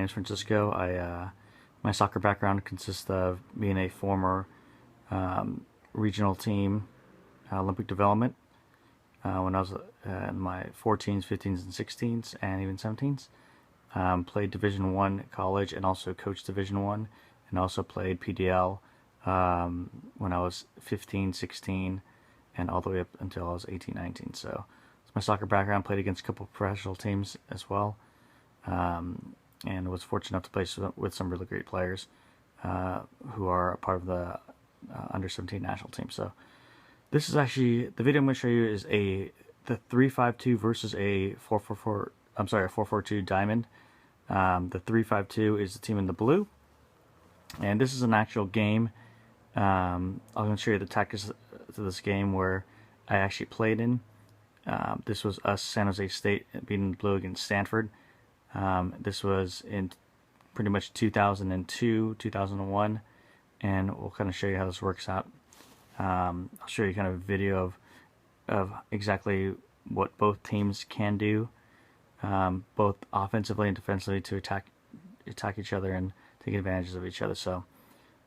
is Francisco. My soccer background consists of being a former regional team Olympic development when I was in my 14s, 15s, and 16s, and even 17s. Played Division I college and also coached Division I, and also played PDL when I was 15, 16, and all the way up until I was 18, 19. So it's my soccer background. Played against a couple of professional teams as well, and was fortunate enough to play with some really great players who are a part of the under 17 national team. So this is actually the video I'm going to show you is the 3-5-2 versus a 4-4-4. I'm sorry, a 4-4-2 diamond. The 3-5-2 is the team in the blue, and this is an actual game. I'm going to show you the tactics to this game where I actually played in. This was us, San Jose State, beating the blue against Stanford. This was in pretty much 2002, 2001, and we'll kind of show you how this works out. I'll show you kind of a video of exactly what both teams can do, both offensively and defensively, to attack each other and take advantages of each other. So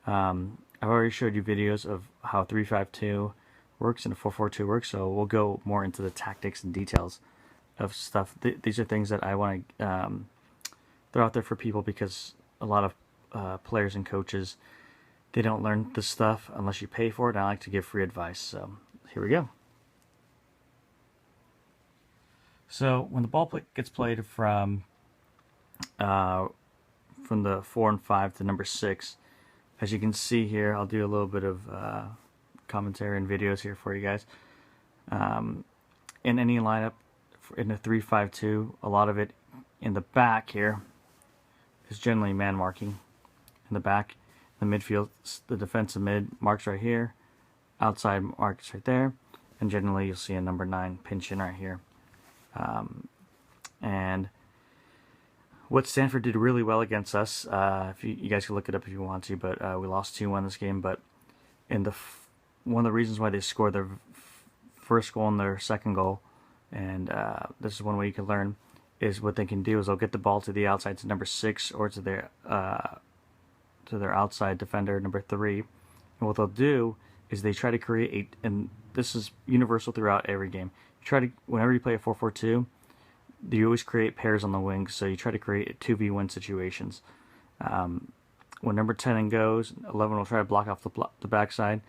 I've already showed you videos of how 3-5-2 works and 4-4-2 works, so we'll go more into the tactics and details of stuff. These are things that I want to throw out there for people, because a lot of players and coaches, they don't learn this stuff unless you pay for it, and I like to give free advice. So here we go. So when the ball gets played from the 4 and 5 to number 6, as you can see here, I'll do a little bit of commentary and videos here for you guys. In any lineup, in a 3-5-2, a lot of it in the back here is generally man marking. In the back, the midfield, the defensive mid marks right here, outside marks right there, and generally you'll see a number 9 pinch in right here. And what Stanford did really well against us, if you guys can look it up if you want to, but we lost 2-1 this game. But in one of the reasons why they scored their first goal and their second goal, and this is one way you can learn, is what they can do is they'll get the ball to the outside to number 6 or to their outside defender, number 3. And what they'll do is they try to create and this is universal throughout every game. Whenever you play a 4-4-2, you always create pairs on the wings, so you try to create 2v1 situations. When number 10 goes, 11 will try to block off the backside.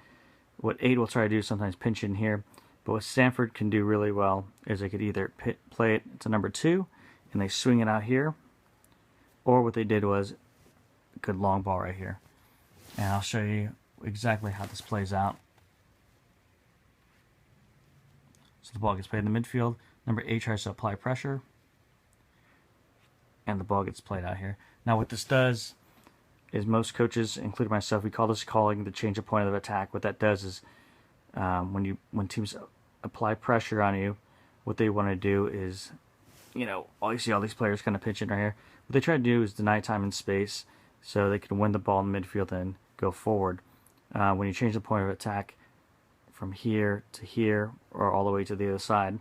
What 8 will try to do is sometimes pinch in here. But what Stanford can do really well is they could either play it to number 2 and they swing it out here, or what they did was a good long ball right here. And I'll show you exactly how this plays out. So the ball gets played in the midfield. Number 8 tries to apply pressure, and the ball gets played out here. Now what this does is most coaches, including myself, we call this calling the change of point of attack. What that does is when teams apply pressure on you, what they want to do is, you see all these players kind of pitch in right here. What they try to do is deny time and space so they can win the ball in the midfield and go forward. When you change the point of attack from here to here, or all the way to the other side,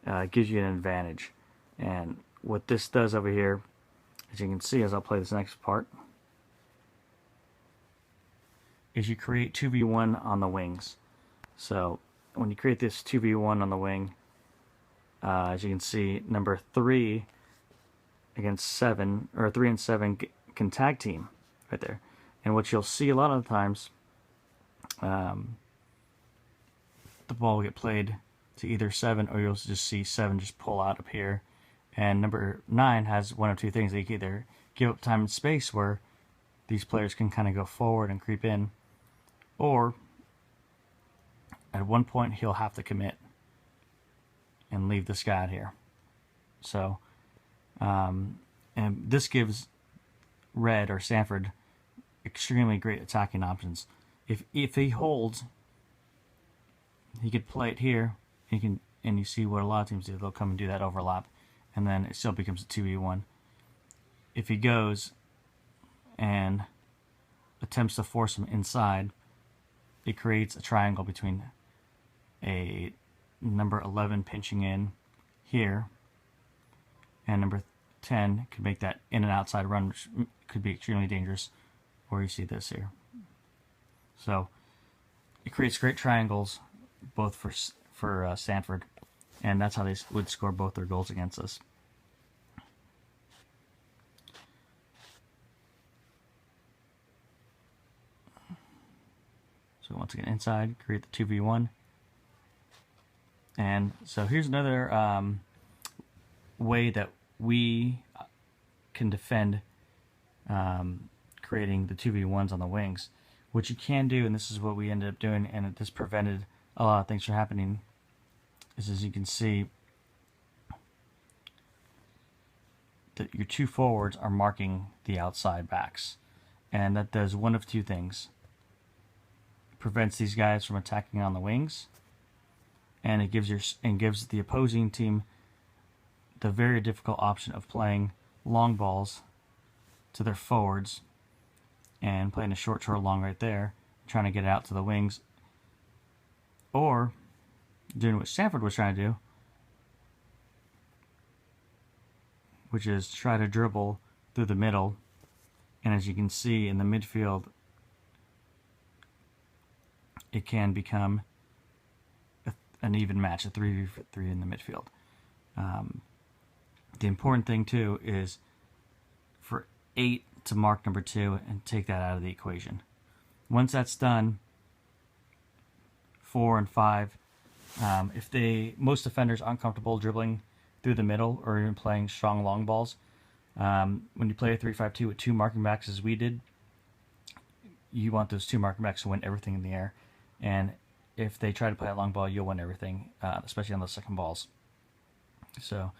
it gives you an advantage. And what this does over here, as you can see as I'll play this next part, is you create 2v1 on the wings. So when you create this 2v1 on the wing, as you can see, number 3 against 7, or 3 and 7 can tag team right there. And what you'll see a lot of the times, the ball will get played to either 7, or you'll just see 7 just pull out up here. And number 9 has one of two things. They can either give up time and space where these players can kind of go forward and creep in, or at one point he'll have to commit and leave this guy out here. So, and this gives Red or Stanford extremely great attacking options. If he holds, he could play it here. And you see what a lot of teams do. They'll come and do that overlap, and then it still becomes a 2v1. If he goes and attempts to force him inside, it creates a triangle between a number 11 pinching in here and number 10 could make that in and outside run, which could be extremely dangerous. Or you see this here. So it creates great triangles, both for Stanford, and that's how they would score both their goals against us. So once again, inside, create the 2v1. And so here's another way that we can defend creating the 2v1s on the wings. What you can do, and this is what we ended up doing, and this prevented a lot of things from happening, is as you can see, that your two forwards are marking the outside backs. And that does one of two things. It prevents these guys from attacking on the wings, and it gives the opposing team the very difficult option of playing long balls to their forwards and playing a short long right there, trying to get it out to the wings, or doing what Stanford was trying to do, which is try to dribble through the middle. And as you can see in the midfield, it can become an even match, a 3v3 in the midfield. The important thing too is for 8 to mark number 2 and take that out of the equation. Once that's done, 4 and 5, if most defenders aren't comfortable dribbling through the middle or even playing strong long balls, when you play a 3-5-2 with 2 marking backs as we did, you want those 2 marking backs to win everything in the air. And if they try to play a long ball, you'll win everything, especially on those second balls. So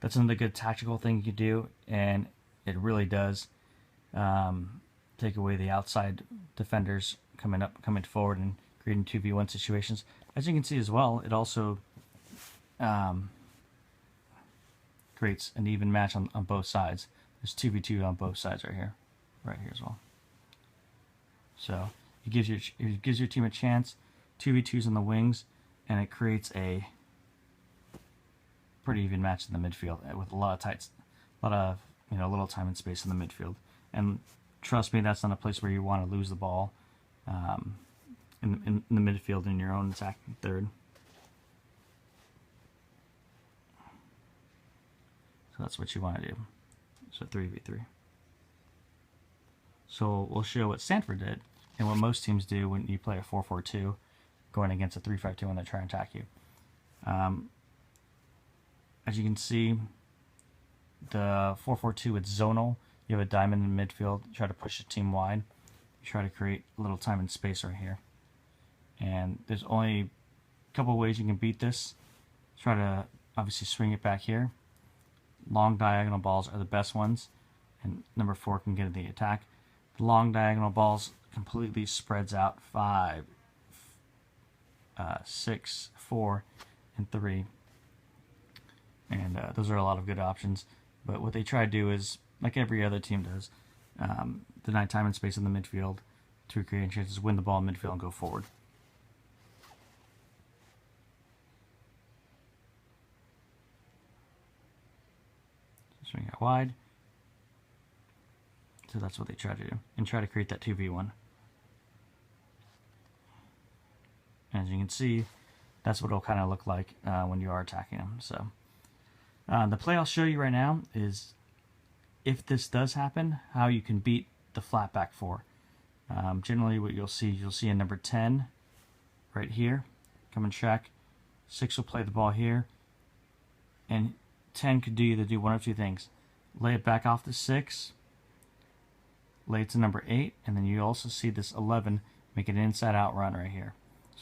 that's another good tactical thing you can do, and it really does take away the outside defenders coming forward and creating 2v1 situations. As you can see as well, it also creates an even match on both sides. There's 2v2 on both sides right here as well. So it gives your team a chance. 2v2s on the wings, and it creates a pretty even match in the midfield with a lot of little time and space in the midfield. And trust me, that's not a place where you want to lose the ball in the midfield in your own attacking third. So that's what you want to do. So 3v3. So we'll show what Stanford did and what most teams do when you play a 4-4-2 going against a 3-5-2 when they try and attack you. As you can see, the 4-4-2, it's zonal. You have a diamond in midfield. You try to push the team wide. You try to create a little time and space right here. And there's only a couple ways you can beat this. Try to obviously swing it back here. Long diagonal balls are the best ones, and number 4 can get in the attack. The long diagonal balls completely spreads out 5, 6, 4, and 3. And those are a lot of good options. But what they try to do is, like every other team does, deny time and space in the midfield to create chances, win the ball in midfield, and go forward. Swing out wide. So that's what they try to do, and try to create that 2v1. As you can see, that's what it'll kind of look like when you are attacking them. So the play I'll show you right now is, if this does happen, how you can beat the flat back 4. Generally what you'll see a number 10 right here, come and check. 6 will play the ball here, and 10 could either do one of two things. Lay it back off to 6, lay it to number 8, and then you also see this 11 make an inside out run right here.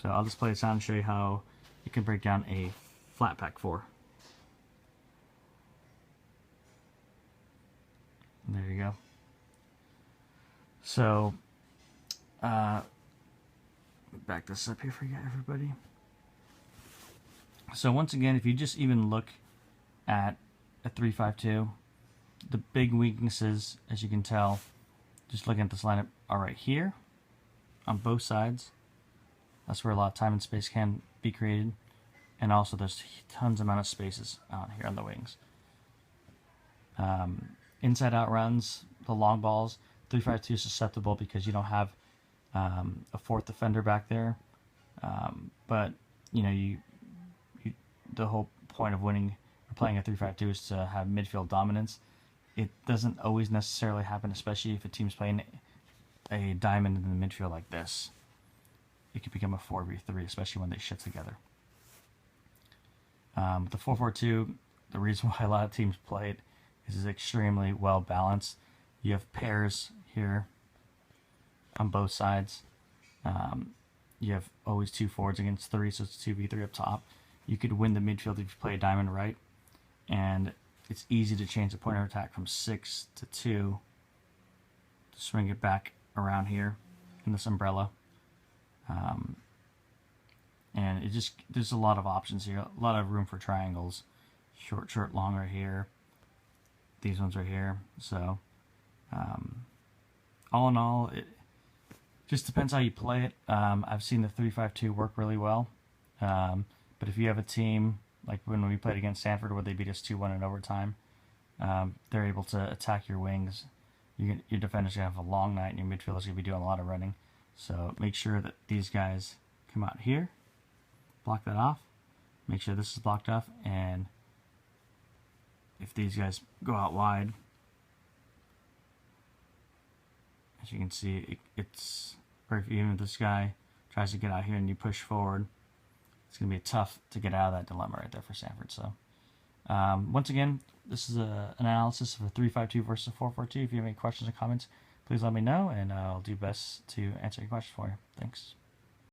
So I'll just play this out and show you how you can break down a flat back 4. And there you go. So back this up here for you everybody. So once again, if you just even look at a 3-5-2, the big weaknesses, as you can tell, just looking at this lineup, are right here on both sides. That's where a lot of time and space can be created, and also there's tons amount of spaces out here on the wings. Inside out runs, the long balls, 3-5-2 is susceptible because you don't have a fourth defender back there. But you the whole point of winning or playing a 3-5-2 is to have midfield dominance. It doesn't always necessarily happen, especially if a team's playing a diamond in the midfield like this. It could become a 4v3, especially when they shit together. The 4-4-2, the reason why a lot of teams play it is it's extremely well balanced. You have pairs here on both sides. You have always 2 forwards against 3, so it's 2v3 up top. You could win the midfield if you play a diamond right, and it's easy to change the point of attack from 6 to 2 to swing it back around here in this umbrella. And there's a lot of options here, a lot of room for triangles. Short, long right here. These ones right here. So, all in all, it just depends how you play it. I've seen the 3-5-2 work really well. But if you have a team, like when we played against Stanford where they beat us 2-1 in overtime, they're able to attack your wings. Your defender's going to have a long night, and your midfielders going to be doing a lot of running. So make sure that these guys come out here, block that off, make sure this is blocked off, and if these guys go out wide, as you can see, or if even if this guy tries to get out here and you push forward, it's going to be tough to get out of that dilemma right there for Stanford. So once again, this is an analysis of a 3-5-2 versus a 4-4-2. If you have any questions or comments, please let me know, and I'll do best to answer your questions for you. Thanks.